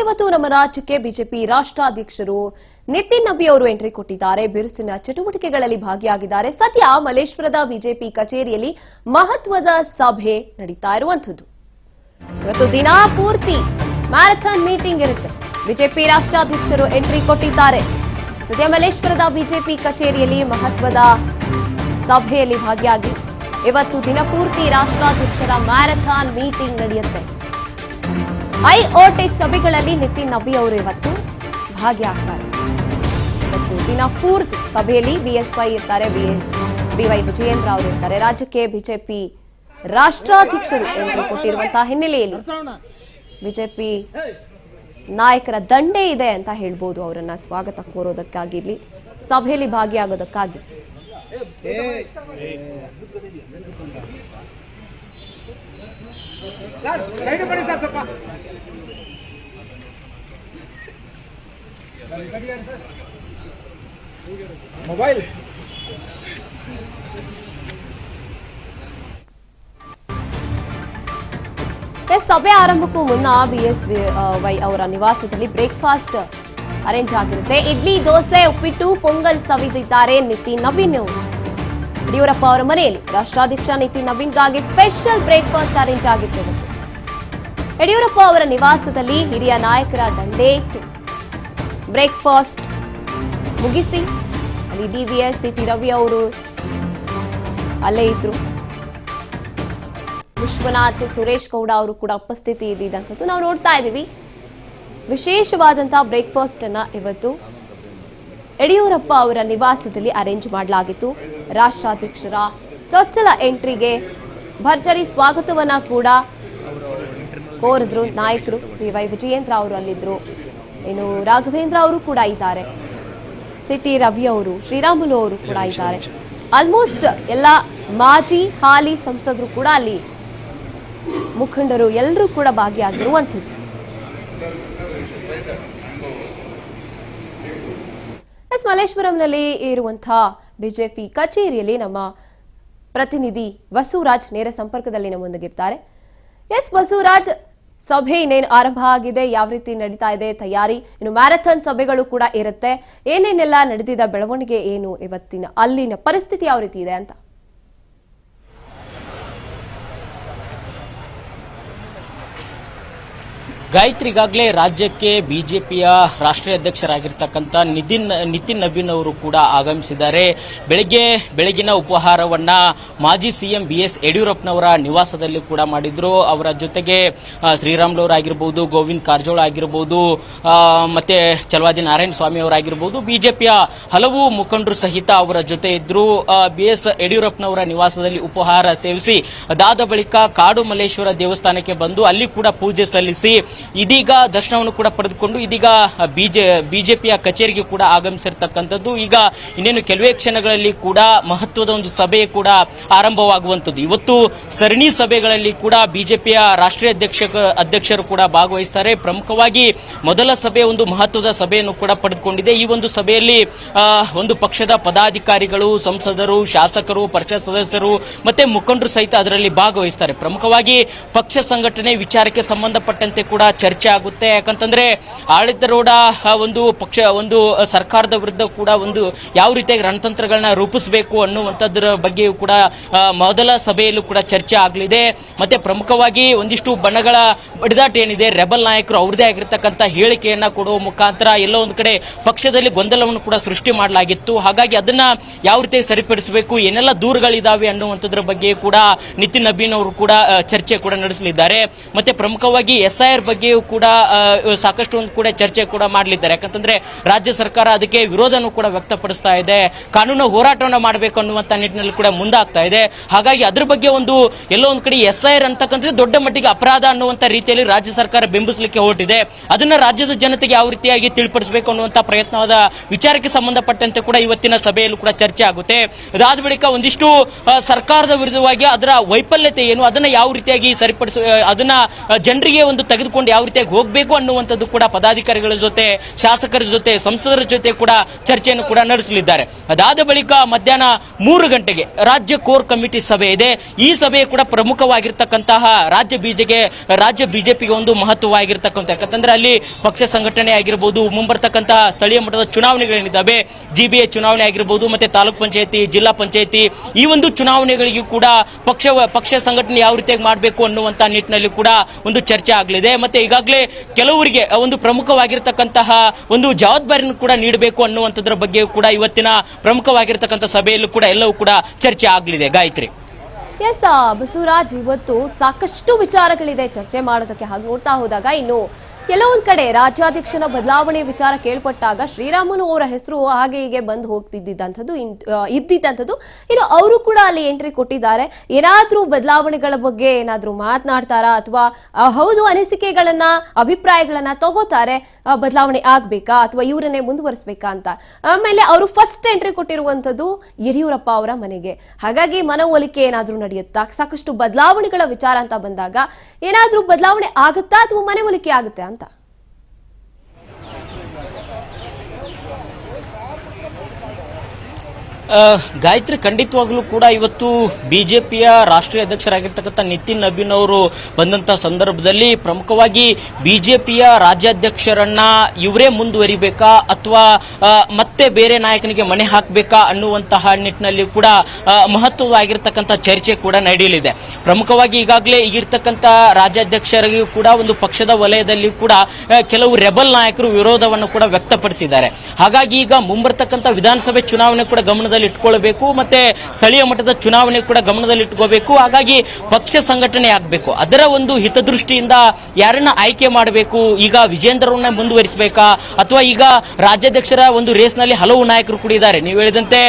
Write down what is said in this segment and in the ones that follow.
ಇವತ್ತು ನಮ್ಮ ರಾಜ್ಯಕ್ಕೆ ಬಿಜೆಪಿ ರಾಷ್ಟ್ರಾಧ್ಯಕ್ಷರು ನಿತಿನ್ ನಬಿ ಅವರು ಎಂಟ್ರಿ ಕೊಟ್ಟಿದ್ದಾರೆ. ಬಿರುಸಿನ ಚಟುವಟಿಕೆಗಳಲ್ಲಿ ಭಾಗಿಯಾಗಿದ್ದಾರೆ. ಸದ್ಯ ಮಲ್ಲೇಶ್ವರದ ಬಿಜೆಪಿ ಕಚೇರಿಯಲ್ಲಿ ಮಹತ್ವದ ಸಭೆ ನಡೀತಾ ಇರುವಂತದ್ದು. ಇವತ್ತು ದಿನ ಪೂರ್ತಿ ಮ್ಯಾರಥಾನ್ ಮೀಟಿಂಗ್ ಇರುತ್ತೆ. ಬಿಜೆಪಿ ರಾಷ್ಟ್ರಾಧ್ಯಕ್ಷರು ಎಂಟ್ರಿ ಕೊಟ್ಟಿದ್ದಾರೆ. ಸದ್ಯ ಮಲ್ಲೇಶ್ವರದ ಬಿಜೆಪಿ ಕಚೇರಿಯಲ್ಲಿ ಮಹತ್ವದ ಸಭೆಯಲ್ಲಿ ಭಾಗಿಯಾಗಿ ಇವತ್ತು ದಿನಪೂರ್ತಿ ರಾಷ್ಟ್ರಾಧ್ಯಕ್ಷರ ಮ್ಯಾರಥಾನ್ ಮೀಟಿಂಗ್ ನಡೆಯುತ್ತೆ. ಐಒಟೆಕ್ ಸಭೆಗಳಲ್ಲಿ ನಿತಿನ್ ನಬಿ ಅವರು ಇವತ್ತು ಭಾಗಿಯಾಗ್ತಾರೆ. ಇವತ್ತು ದಿನ ಪೂರ್ತಿ ಸಭೆಯಲ್ಲಿ ಬಿಎಸ್ವೈ ಇರ್ತಾರೆ, ಬಿವೈ ವಿಜಯೇಂದ್ರ ಅವರು ಇರ್ತಾರೆ. ರಾಜ್ಯಕ್ಕೆ ಬಿಜೆಪಿ ರಾಷ್ಟ್ರಾಧ್ಯಕ್ಷರು ಎಂಟ್ರಿ ಕೊಟ್ಟಿರುವಂತಹ ಹಿನ್ನೆಲೆಯಲ್ಲಿ ಬಿಜೆಪಿ ನಾಯಕರ ದಂಡೇ ಇದೆ ಅಂತ ಹೇಳ್ಬೋದು. ಅವರನ್ನ ಸ್ವಾಗತ ಕೋರೋದಕ್ಕಾಗಿರ್ಲಿ, ಸಭೆಯಲ್ಲಿ ಭಾಗಿಯಾಗೋದಕ್ಕಾಗಿ ಮೊಬೈಲ್ ಸಭೆ ಆರಂಭಕ್ಕೂ ಮುನ್ನ ಬಿಎಸ್ವೈ ಅವರ ನಿವಾಸದಲ್ಲಿ ಬ್ರೇಕ್ಫಾಸ್ಟ್ ಅರೇಂಜ್ ಆಗಿರುತ್ತೆ. ಇಡ್ಲಿ, ದೋಸೆ, ಉಪ್ಪಿಟ್ಟು, ಪೊಂಗಲ್ ಸವಿದಿದ್ದಾರೆ ನಿತಿನ್ ನಬೀನ್ ಅವರು. ಯಡಿಯೂರಪ್ಪ ಅವರ ಮನೆಯಲ್ಲಿ ರಾಷ್ಟ್ರಾಧ್ಯಕ್ಷ ನಿತಿನ್ ನಬೀನ್ಗಾಗಿ ಸ್ಪೆಷಲ್ ಬ್ರೇಕ್ಫಾಸ್ಟ್ ಅರೇಂಜ್ ಆಗಿತ್ತು. ಯಡಿಯೂರಪ್ಪ ಅವರ ನಿವಾಸದಲ್ಲಿ ಹಿರಿಯ ನಾಯಕರ ದಂಡೇ ಇತ್ತು. ಬ್ರೇಕ್ಫಾಸ್ಟ್ ಮುಗಿಸಿ ಅಲ್ಲಿ ಡಿವಿಎಸ್ ಸಿಟಿ ರವಿ ಅವರು ಅಲ್ಲೇ ಇದ್ರು. ವಿಶ್ವನಾಥ್, ಸುರೇಶ್ ಗೌಡ ಅವರು ಕೂಡ ಉಪಸ್ಥಿತಿ ಇದ್ದಿದ್ದಂಥದ್ದು ನಾವು ನೋಡ್ತಾ ಇದ್ದೀವಿ. ವಿಶೇಷವಾದಂತಹ ಬ್ರೇಕ್ಫಾಸ್ಟ್ ಅನ್ನ ಇವತ್ತು ಯಡಿಯೂರಪ್ಪ ಅವರ ನಿವಾಸದಲ್ಲಿ ಅರೇಂಜ್ ಮಾಡಲಾಗಿತ್ತು. ರಾಷ್ಟ್ರಾಧ್ಯಕ್ಷರ ಚೊಚ್ಚಲ ಎಂಟ್ರಿಗೆ ಭರ್ಜರಿ ಸ್ವಾಗತವನ್ನ ಕೂಡ ಕೋರಿದ್ರು ನಾಯಕರು. ಬಿವೈ ವಿಜಯೇಂದ್ರ ಅವರು ಅಲ್ಲಿದ್ರು, ಇನ್ನು ರಾಘವೇಂದ್ರ ಅವರು ಕೂಡ ಇದ್ದಾರೆ, ಸಿಟಿ ರವಿ ಅವರು, ಶ್ರೀರಾಮುಲು ಅವರು ಕೂಡ ಇದ್ದಾರೆ. ಆಲ್ಮೋಸ್ಟ್ ಎಲ್ಲ ಮಾಜಿ ಹಾಲಿ ಸಂಸದರು ಕೂಡ ಅಲ್ಲಿ, ಮುಖಂಡರು ಎಲ್ಲರೂ ಕೂಡ ಭಾಗಿಯಾಗಿರುವಂಥದ್ದು. ಮಲ್ಲೇಶ್ವರಂನಲ್ಲಿ ಇರುವಂತಹ ಬಿಜೆಪಿ ಕಚೇರಿಯಲ್ಲಿ ನಮ್ಮ ಪ್ರತಿನಿಧಿ ಬಸವರಾಜ್ ನೇರ ಸಂಪರ್ಕದಲ್ಲಿ ನಮ್ಮೊಂದಿಗಿರ್ತಾರೆ. ಬಸವರಾಜ್, ಸಭೆ ಇನ್ನೇನು ಆರಂಭ ಆಗಿದೆ, ಯಾವ ರೀತಿ ನಡೀತಾ ಇದೆ ತಯಾರಿ? ಇನ್ನು ಮ್ಯಾರಥಾನ್ ಸಭೆಗಳು ಕೂಡ ಇರುತ್ತೆ. ಏನೇನೆಲ್ಲ ನಡೆದಿದ್ದ ಬೆಳವಣಿಗೆ ಏನು, ಇವತ್ತಿನ ಅಲ್ಲಿನ ಪರಿಸ್ಥಿತಿ ಯಾವ ರೀತಿ ಇದೆ ಅಂತ? ಗಾಯತ್ರಿ, ಈಗಾಗಲೇ ರಾಜ್ಯಕ್ಕೆ ಬಿಜೆಪಿಯ ರಾಷ್ಟ್ರೀಯ ಅಧ್ಯಕ್ಷರಾಗಿರ್ತಕ್ಕಂಥ ನಿತಿನ್ ನಬೀನ್ ಅವರು ಕೂಡ ಆಗಮಿಸಿದ್ದಾರೆ. ಬೆಳಗಿನ ಉಪಹಾರವನ್ನ ಮಾಜಿ ಸಿಎಂ ಬಿಎಸ್ ಯಡಿಯೂರಪ್ಪನವರ ನಿವಾಸದಲ್ಲಿ ಕೂಡ ಮಾಡಿದ್ರು. ಅವರ ಜೊತೆಗೆ ಶ್ರೀರಾಮುಲು ಆಗಿರಬಹುದು, ಗೋವಿಂದ ಕಾರಜೋಳ ಆಗಿರಬಹುದು, ಮತ್ತೆ ಚಲವಾದಿ ನಾರಾಯಣ ಸ್ವಾಮಿ ಅವರಾಗಿರಬಹುದು, ಬಿಜೆಪಿಯ ಹಲವು ಮುಖಂಡರು ಸಹಿತ ಅವರ ಜೊತೆ ಇದ್ರು. ಬಿಎಸ್ ಯಡಿಯೂರಪ್ಪನವರ ನಿವಾಸದಲ್ಲಿ ಉಪಹಾರ ಸೇವಿಸಿ ಅದಾದ ಬಳಿಕ ಕಾಡು ಮಲ್ಲೇಶ್ವರ ದೇವಸ್ಥಾನಕ್ಕೆ ಬಂದು ಅಲ್ಲಿ ಕೂಡ ಪೂಜೆ ಸಲ್ಲಿಸಿ ಇದೀಗ ದರ್ಶನವನ್ನು ಕೂಡ ಪಡೆದುಕೊಂಡು ಇದೀಗ ಬಿಜೆಪಿಯ ಕಚೇರಿಗೆ ಕೂಡ ಆಗಮಿಸಿರ್ತಕ್ಕಂಥದ್ದು. ಈಗ ಇನ್ನೇನು ಕೆಲವೇ ಕ್ಷಣಗಳಲ್ಲಿ ಕೂಡ ಮಹತ್ವದ ಒಂದು ಸಭೆ ಕೂಡ ಆರಂಭವಾಗುವಂಥದ್ದು. ಇವತ್ತು ಸರಣಿ ಸಭೆಗಳಲ್ಲಿ ಕೂಡ ಬಿಜೆಪಿಯ ರಾಷ್ಟ್ರೀಯ ಅಧ್ಯಕ್ಷರು ಕೂಡ ಭಾಗವಹಿಸುತ್ತಾರೆ. ಪ್ರಮುಖವಾಗಿ ಮೊದಲ ಸಭೆ ಒಂದು ಮಹತ್ವದ ಸಭೆಯನ್ನು ಕೂಡ ಪಡೆದುಕೊಂಡಿದೆ. ಈ ಒಂದು ಸಭೆಯಲ್ಲಿ ಒಂದು ಪಕ್ಷದ ಪದಾಧಿಕಾರಿಗಳು, ಸಂಸದರು, ಶಾಸಕರು, ಪರಿಷತ್ ಸದಸ್ಯರು ಮತ್ತೆ ಮುಖಂಡರು ಸಹಿತ ಅದರಲ್ಲಿ ಭಾಗವಹಿಸುತ್ತಾರೆ. ಪ್ರಮುಖವಾಗಿ ಪಕ್ಷ ಸಂಘಟನೆ ವಿಚಾರಕ್ಕೆ ಸಂಬಂಧಪಟ್ಟಂತೆ ಕೂಡ ಚರ್ಚೆ ಆಗುತ್ತೆ. ಯಾಕಂತಂದ್ರೆ ಆಡಳಿತಾರೂಢ ಒಂದು ಸರ್ಕಾರದ ವಿರುದ್ಧ ಕೂಡ ಒಂದು ಯಾವ ರೀತಿಯಾಗಿ ರಣತಂತ್ರಗಳನ್ನ ರೂಪಿಸಬೇಕು ಅನ್ನುವಂಥದ್ರ ಬಗ್ಗೆಯೂ ಕೂಡ ಮೊದಲ ಸಭೆಯಲ್ಲೂ ಕೂಡ ಚರ್ಚೆ ಆಗಲಿದೆ. ಮತ್ತೆ ಪ್ರಮುಖವಾಗಿ ಒಂದಿಷ್ಟು ಬಣಗಳ ಬಡಿದಾಟ ಏನಿದೆ, ರೆಬಲ್ ನಾಯಕರು ಅವ್ರದೇ ಆಗಿರ್ತಕ್ಕಂಥ ಹೇಳಿಕೆಯನ್ನ ಕೊಡುವ ಮುಖಾಂತರ ಎಲ್ಲೋ ಒಂದು ಕಡೆ ಪಕ್ಷದಲ್ಲಿ ಗೊಂದಲವನ್ನು ಕೂಡ ಸೃಷ್ಟಿ ಮಾಡಲಾಗಿತ್ತು. ಹಾಗಾಗಿ ಅದನ್ನ ಯಾವ ರೀತಿ ಸರಿಪಡಿಸಬೇಕು, ಏನೆಲ್ಲ ದೂರುಗಳಿದಾವೆ ಅನ್ನುವಂಥದ್ರ ಬಗ್ಗೆ ಕೂಡ ನಿತಿನ್ ನಬೀನ್ ಅವರು ಕೂಡ ಚರ್ಚೆ ಕೂಡ ನಡೆಸಲಿದ್ದಾರೆ. ಮತ್ತೆ ಪ್ರಮುಖವಾಗಿ ಎಸ್ಐಆರ್ ಬಗ್ಗೆಯೂ ಕೂಡ ಸಾಕಷ್ಟು ಕೂಡ ಚರ್ಚೆ ಕೂಡ ಮಾಡಲಿದ್ದಾರೆ. ಯಾಕಂತಂದ್ರೆ ರಾಜ್ಯ ಸರ್ಕಾರ ಅದಕ್ಕೆ ವಿರೋಧನೂ ಕೂಡ ವ್ಯಕ್ತಪಡಿಸ್ತಾ ಇದೆ, ಕಾನೂನು ಹೋರಾಟವನ್ನು ಮಾಡಬೇಕು ಅನ್ನುವಂತ ನಿಟ್ಟಿನಲ್ಲಿ ಕೂಡ ಮುಂದಾಗ್ತಾ ಇದೆ. ಹಾಗಾಗಿ ಅದ್ರ ಬಗ್ಗೆ ಎಲ್ಲೋ ಒಂದು ಕಡೆ ಎಸ್ಐಆರ್ ಅಂತಕ್ಕಂಥದ್ದು ದೊಡ್ಡ ಮಟ್ಟಿಗೆ ಅಪರಾಧ ಅನ್ನುವಂತ ರೀತಿಯಲ್ಲಿ ರಾಜ್ಯ ಸರ್ಕಾರ ಬಿಂಬಿಸಲಿಕ್ಕೆ ಹೊರಟಿದೆ. ಅದನ್ನ ರಾಜ್ಯದ ಜನತೆಗೆ ಯಾವ ರೀತಿಯಾಗಿ ತಿಳಿಪಡಿಸಬೇಕು ಅನ್ನುವಂತ ಪ್ರಯತ್ನವಾದ ವಿಚಾರಕ್ಕೆ ಸಂಬಂಧಪಟ್ಟಂತೆ ಕೂಡ ಇವತ್ತಿನ ಸಭೆಯಲ್ಲೂ ಕೂಡ ಚರ್ಚೆ ಆಗುತ್ತೆ. ಅದಾದ ಬಳಿಕ ಒಂದಿಷ್ಟು ಸರ್ಕಾರದ ವಿರುದ್ಧವಾಗಿ ಅದರ ವೈಫಲ್ಯತೆ ಏನು, ಅದನ್ನ ಯಾವ ರೀತಿಯಾಗಿ ಸರಿಪಡಿಸ, ಅದನ್ನ ಜನರಿಗೆ ಒಂದು ತೆಗೆದುಕೊಂಡು ಯಾವ ರೀತಿಯಾಗಿ ಹೋಗಬೇಕು ಅನ್ನುವಂಥದ್ದು ಕೂಡ ಪದಾಧಿಕಾರಿಗಳ ಜೊತೆ, ಶಾಸಕರ ಜೊತೆ, ಸಂಸದರ ಜೊತೆ ಕೂಡ ಚರ್ಚೆಯನ್ನು ಕೂಡ ನಡೆಸಲಿದ್ದಾರೆ. ಅದಾದ ಬಳಿಕ ಮಧ್ಯಾಹ್ನ 3 ಗಂಟೆಗೆ ರಾಜ್ಯ ಕೋರ್ ಕಮಿಟಿ ಸಭೆ ಇದೆ. ಈ ಸಭೆ ಕೂಡ ಪ್ರಮುಖವಾಗಿರ್ತಕ್ಕಂತಹ ರಾಜ್ಯ ಬಿಜೆಪಿಗೆ ಒಂದು ಮಹತ್ವವಾಗಿರ್ತಕ್ಕಂಥ, ಯಾಕಂತಂದ್ರೆ ಅಲ್ಲಿ ಪಕ್ಷ ಸಂಘಟನೆ ಆಗಿರ್ಬೋದು, ಮುಂಬರ್ತಕ್ಕಂತಹ ಸ್ಥಳೀಯ ಮಟ್ಟದ ಚುನಾವಣೆಗಳೇನಿದ್ದಾವೆ, GBA ಚುನಾವಣೆ ಆಗಿರ್ಬೋದು, ಮತ್ತೆ ತಾಲೂಕ್ ಪಂಚಾಯತಿ, ಜಿಲ್ಲಾ ಪಂಚಾಯತಿ, ಈ ಒಂದು ಚುನಾವಣೆಗಳಿಗೂ ಕೂಡ ಪಕ್ಷ ಸಂಘಟನೆ ಯಾವ ರೀತಿಯಾಗಿ ಮಾಡಬೇಕು ಅನ್ನುವಂತ ನಿಟ್ಟಿನಲ್ಲಿ ಕೂಡ ಒಂದು ಚರ್ಚೆ ಆಗಲಿದೆ. ಮತ್ತೆ ಈಗಾಗಲೇ ಕೆಲವರಿಗೆ ಒಂದು ಪ್ರಮುಖವಾಗಿರ್ತಕ್ಕಂತಹ ಒಂದು ಜವಾಬ್ದಾರಿಯನ್ನು ಕೂಡ ನೀಡಬೇಕು ಅನ್ನುವಂಥದ್ರ ಬಗ್ಗೆ ಕೂಡ ಇವತ್ತಿನ ಪ್ರಮುಖವಾಗಿರ್ತಕ್ಕಂಥ ಸಭೆಯಲ್ಲೂ ಕೂಡ ಎಲ್ಲವೂ ಕೂಡ ಚರ್ಚೆ ಆಗಲಿದೆ. ಗಾಯತ್ರಿ. ಎಸ್ ಬಸವರಾಜ್, ಇವತ್ತು ಸಾಕಷ್ಟು ವಿಚಾರಗಳಿದೆ ಚರ್ಚೆ ಮಾಡೋದಕ್ಕೆ. ಹಾಗೆ ನೋಡ್ತಾ ಹೋದಾಗ ಇನ್ನು ಎಲ್ಲೋ ಒಂದ್ ಕಡೆ ರಾಜ್ಯಾಧ್ಯಕ್ಷನ ಬದಲಾವಣೆ ವಿಚಾರ ಕೇಳ್ಪಟ್ಟಾಗ ಶ್ರೀರಾಮುಲು ಅವರ ಹೆಸರು ಹಾಗೆ ಹೀಗೆ ಬಂದು ಹೋಗ್ತಿದ್ದಂಥದ್ದು ಇದ್ದಿದ್ದಂಥದ್ದು. ಇನ್ನು ಅವರು ಕೂಡ ಅಲ್ಲಿ ಎಂಟ್ರಿ ಕೊಟ್ಟಿದ್ದಾರೆ. ಏನಾದ್ರೂ ಬದಲಾವಣೆಗಳ ಬಗ್ಗೆ ಏನಾದ್ರೂ ಮಾತನಾಡ್ತಾರಾ ಅಥವಾ ಹೌದು ಅನಿಸಿಕೆಗಳನ್ನ, ಅಭಿಪ್ರಾಯಗಳನ್ನ ತಗೋತಾರೆ, ಬದಲಾವಣೆ ಆಗ್ಬೇಕಾ ಅಥವಾ ಇವರನ್ನೇ ಮುಂದುವರಿಸಬೇಕಾ ಅಂತ. ಆಮೇಲೆ ಅವರು ಫಸ್ಟ್ ಎಂಟ್ರಿ ಕೊಟ್ಟಿರುವಂತದ್ದು ಯಡಿಯೂರಪ್ಪ ಅವರ ಮನೆಗೆ. ಹಾಗಾಗಿ ಮನವೊಲಿಕೆ ಏನಾದ್ರೂ ನಡೆಯುತ್ತಾ, ಸಾಕಷ್ಟು ಬದಲಾವಣೆಗಳ ವಿಚಾರ ಅಂತ ಬಂದಾಗ ಏನಾದ್ರೂ ಬದಲಾವಣೆ ಆಗುತ್ತಾ ಅಥವಾ ಮನವೊಲಿಕೆ ಆಗುತ್ತೆ ಅಂತ? ಗಾಯತ್ರಿ, ಖಂಡಿತವಾಗ್ಲೂ ಕೂಡ ಇವತ್ತು ಬಿಜೆಪಿಯ ರಾಷ್ಟ್ರೀಯ ಅಧ್ಯಕ್ಷರಾಗಿರ್ತಕ್ಕಂಥ ನಿತಿನ್ ನಬೀನ್ ಅವರು ಬಂದಂತ ಸಂದರ್ಭದಲ್ಲಿ ಪ್ರಮುಖವಾಗಿ ಬಿಜೆಪಿಯ ರಾಜ್ಯಾಧ್ಯಕ್ಷರನ್ನ ಇವರೇ ಮುಂದುವರಿಬೇಕಾ ಅಥವಾ ಮತ್ತೆ ಬೇರೆ ನಾಯಕನಿಗೆ ಮಣೆ ಹಾಕಬೇಕಾ ಅನ್ನುವಂತಹ ನಿಟ್ಟಿನಲ್ಲಿ ಕೂಡ ಮಹತ್ವವಾಗಿರ್ತಕ್ಕಂಥ ಚರ್ಚೆ ಕೂಡ ನಡೆಯಲಿದೆ. ಪ್ರಮುಖವಾಗಿ ಈಗಾಗಲೇ ಈಗಿರ್ತಕ್ಕಂಥ ರಾಜ್ಯಾಧ್ಯಕ್ಷರಿಗೂ ಕೂಡ ಒಂದು ಪಕ್ಷದ ವಲಯದಲ್ಲಿ ಕೂಡ ಕೆಲವು ರೆಬಲ್ ನಾಯಕರು ವಿರೋಧವನ್ನು ಕೂಡ ವ್ಯಕ್ತಪಡಿಸಿದ್ದಾರೆ. ಹಾಗಾಗಿ ಈಗ ಮುಂಬರ್ತಕ್ಕಂಥ ವಿಧಾನಸಭೆ ಚುನಾವಣೆ ಕೂಡ ಗಮನದಲ್ಲಿ ಇಟ್ಕೊಳ್ಬೇಕು, ಮತ್ತೆ ಸ್ಥಳೀಯ ಮಟ್ಟದ ಚುನಾವಣೆ ಕೂಡ ಗಮನದಲ್ಲಿ ಇಟ್ಕೋಬೇಕು. ಹಾಗಾಗಿ ಪಕ್ಷ ಸಂಘಟನೆ ಆಗಬೇಕು. ಅದರ ಒಂದು ಹಿತದೃಷ್ಟಿಯಿಂದ ಯಾರನ್ನ ಆಯ್ಕೆ ಮಾಡಬೇಕು, ಈಗ ವಿಜೇಂದ್ರವನ್ನ ಮುಂದುವರಿಸಬೇಕಾ ಅಥವಾ ಈಗ ರಾಜ್ಯಾಧ್ಯಕ್ಷರ ಒಂದು ರೇಸ್ನಲ್ಲಿ ಹಲವು ನಾಯಕರು ಕೂಡ ಇದ್ದಾರೆ. ನೀವು ಹೇಳಿದಂತೆ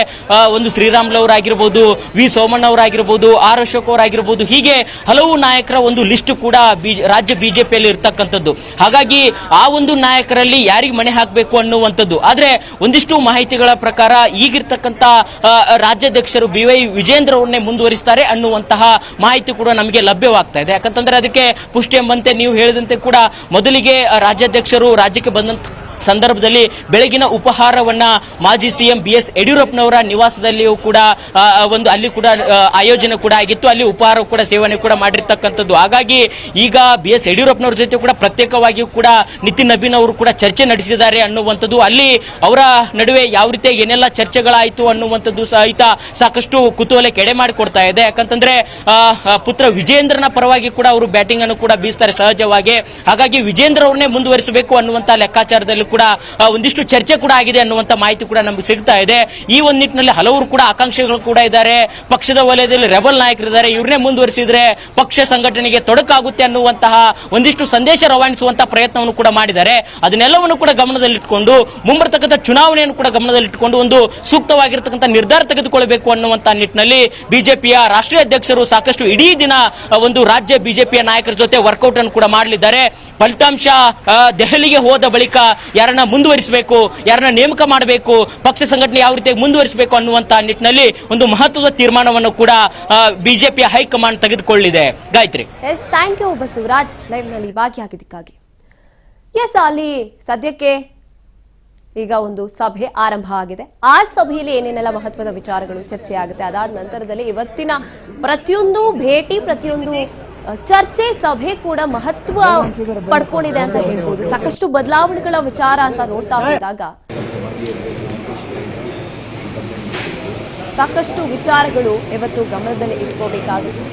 ಒಂದು ಶ್ರೀರಾಮುಲು ಅವರಾಗಿರ್ಬೋದು, ವಿ ಸೋಮಣ್ಣ ಅವರಾಗಿರ್ಬೋದು, ಆರ್ ಅಶೋಕ್ ಅವರಾಗಿರ್ಬೋದು, ಹೀಗೆ ಹಲವು ನಾಯಕರ ಒಂದು ಲಿಸ್ಟ್ ಕೂಡ ರಾಜ್ಯ ಬಿಜೆಪಿಯಲ್ಲಿ ಇರ್ತಕ್ಕಂಥದ್ದು. ಹಾಗಾಗಿ ಆ ಒಂದು ನಾಯಕರಲ್ಲಿ ಯಾರಿಗೆ ಮಣೆ ಹಾಕಬೇಕು ಅನ್ನುವಂಥದ್ದು. ಆದ್ರೆ ಒಂದಿಷ್ಟು ಮಾಹಿತಿಗಳ ಪ್ರಕಾರ ಈಗಿರ್ತಕ್ಕಂಥ ರಾಜ್ಯಾಧ್ಯಕ್ಷರು BY ವಿಜೇಂದ್ರ ಅವರನ್ನೇ ಮುಂದುವರಿಸ್ತಾರೆ ಅನ್ನುವಂತಹ ಮಾಹಿತಿ ಕೂಡ ನಮಗೆ ಲಭ್ಯವಾಗ್ತಾ ಇದೆ. ಯಾಕಂತಂದ್ರೆ ಅದಕ್ಕೆ ಪುಷ್ಟಿ ಎಂಬಂತೆ ನೀವು ಹೇಳಿದಂತೆ ಕೂಡ ಮೊದಲಿಗೆ ರಾಜ್ಯಾಧ್ಯಕ್ಷರು ರಾಜ್ಯಕ್ಕೆ ಬಂದಂತ ಸಂದರ್ಭದಲ್ಲಿ ಬೆಳಗಿನ ಉಪಹಾರವನ್ನ ಮಾಜಿ CM BS ಯಡಿಯೂರಪ್ಪನವರ ನಿವಾಸದಲ್ಲಿಯೂ ಕೂಡ ಅಲ್ಲಿ ಕೂಡ ಆಯೋಜನೆ ಕೂಡ ಆಗಿತ್ತು. ಅಲ್ಲಿ ಉಪಹಾರ ಕೂಡ ಸೇವನೆ ಕೂಡ ಮಾಡಿರ್ತಕ್ಕಂಥದ್ದು. ಹಾಗಾಗಿ ಈಗ BS ಯಡಿಯೂರಪ್ಪನವರ ಜೊತೆ ಕೂಡ ಪ್ರತ್ಯೇಕವಾಗಿಯೂ ಕೂಡ ನಿತಿನ್ ನಬೀನ್ ಅವರು ಕೂಡ ಚರ್ಚೆ ನಡೆಸಿದ್ದಾರೆ ಅನ್ನುವಂಥದ್ದು. ಅಲ್ಲಿ ಅವರ ನಡುವೆ ಯಾವ ರೀತಿ ಏನೆಲ್ಲ ಚರ್ಚೆಗಳಾಯಿತು ಅನ್ನುವಂಥದ್ದು ಸಹಿತ ಸಾಕಷ್ಟು ಕುತೂಹಲಕ್ಕೆ ಎಡೆ ಮಾಡಿಕೊಡ್ತಾ ಇದೆ. ಯಾಕಂತಂದ್ರೆ ಪುತ್ರ ವಿಜೇಂದ್ರನ ಪರವಾಗಿ ಕೂಡ ಅವರು ಬ್ಯಾಟಿಂಗ್ ಅನ್ನು ಕೂಡ ಬೀಸ್ತಾರೆ ಸಹಜವಾಗಿ. ಹಾಗಾಗಿ ವಿಜೇಂದ್ರ ಅವ್ರನ್ನೇ ಮುಂದುವರಿಸಬೇಕು ಅನ್ನುವಂತ ಲೆಕ್ಕಾಚಾರದಲ್ಲಿ ಕೂಡ ಒಂದಿಷ್ಟು ಚರ್ಚೆ ಕೂಡ ಆಗಿದೆ ಅನ್ನುವಂತ ಮಾಹಿತಿ ಕೂಡ ನಮಗೆ ಸಿಗ್ತಾ ಇದೆ. ಈ ಒಂದು ನಿಟ್ಟಿನಲ್ಲಿ ಹಲವರು ಕೂಡ ಆಕಾಂಕ್ಷಿಗಳು ಕೂಡ ಇದ್ದಾರೆ. ಪಕ್ಷದ ವಲಯದಲ್ಲಿ ರೆಬಲ್ ನಾಯಕರಿದ್ದಾರೆ. ಇವ್ರನ್ನೇ ಮುಂದುವರಿಸಿದ್ರೆ ಪಕ್ಷ ಸಂಘಟನೆಗೆ ತೊಡಕಾಗುತ್ತೆ ಅನ್ನುವಂತಹ ಒಂದಿಷ್ಟು ಸಂದೇಶ ರವಾನಿಸುವಂತಹ ಪ್ರಯತ್ನವನ್ನು ಕೂಡ ಮಾಡಿದ್ದಾರೆ. ಅದನ್ನೆಲ್ಲವನ್ನು ಕೂಡ ಗಮನದಲ್ಲಿಟ್ಟುಕೊಂಡು ಮುಂಬರ್ತಕ್ಕಂಥ ಚುನಾವಣೆಯನ್ನು ಕೂಡ ಗಮನದಲ್ಲಿಟ್ಟುಕೊಂಡು ಒಂದು ಸೂಕ್ತವಾಗಿರ್ತಕ್ಕಂಥ ನಿರ್ಧಾರ ತೆಗೆದುಕೊಳ್ಳಬೇಕು ಅನ್ನುವಂತಹ ನಿಟ್ಟಿನಲ್ಲಿ ಬಿಜೆಪಿಯ ರಾಷ್ಟ್ರೀಯ ಅಧ್ಯಕ್ಷರು ಸಾಕಷ್ಟು ಇಡೀ ದಿನ ಒಂದು ರಾಜ್ಯ ಬಿಜೆಪಿಯ ನಾಯಕರ ಜೊತೆ ವರ್ಕೌಟ್ ಅನ್ನು ಕೂಡ ಮಾಡಲಿದ್ದಾರೆ. ಫಲಿತಾಂಶ ದೆಹಲಿಗೆ ಹೋದ ಬಳಿಕ ಯಾರನ್ನ ಮುಂದುವರಿಸಬೇಕು, ಯಾರನ್ನ ನೇಮಕ ಮಾಡಬೇಕು, ಪಕ್ಷ ಸಂಘಟನೆ ಯಾವ ರೀತಿ ಮುಂದುವರಿಸಬೇಕು ಅನ್ನುವಂತಹ ನಿಟ್ಟಿನಲ್ಲಿ ಒಂದು ಮಹತ್ವದ ತೀರ್ಮಾನವನ್ನು ಕೂಡ ಬಿಜೆಪಿಯ ಹೈಕಮಾಂಡ್ ತೆಗೆದುಕೊಳ್ಳಿದೆ. Gayatri. Yes, thank you Basavaraj, live ನಲ್ಲಿ ಭಾಗಿಯಾಗಿದ್ದಕ್ಕಾಗಿ. ಎಸ್, ಅಲ್ಲಿ ಸದ್ಯಕ್ಕೆ ಈಗ ಒಂದು ಸಭೆ ಆರಂಭ ಆಗಿದೆ. ಆ ಸಭೆಯಲ್ಲಿ ಏನೇನೆಲ್ಲ ಮಹತ್ವದ ವಿಚಾರಗಳು ಚರ್ಚೆ ಆಗುತ್ತೆ, ಅದಾದ ನಂತರದಲ್ಲಿ ಇವತ್ತಿನ ಪ್ರತಿಯೊಂದು ಭೇಟಿ, ಪ್ರತಿಯೊಂದು ಚರ್ಚೆ, ಸಭೆ ಕೂಡ ಮಹತ್ವ ಪಡ್ಕೊಂಡಿದೆ ಅಂತ ಹೇಳ್ಬೋದು. ಸಾಕಷ್ಟು ಬದಲಾವಣೆಗಳ ವಿಚಾರ ಅಂತ ನೋಡ್ತಾ ಹೋದಾಗ ಸಾಕಷ್ಟು ವಿಚಾರಗಳು ಇವತ್ತು ಗಮನದಲ್ಲಿ ಇಟ್ಕೋಬೇಕಾಗುತ್ತೆ.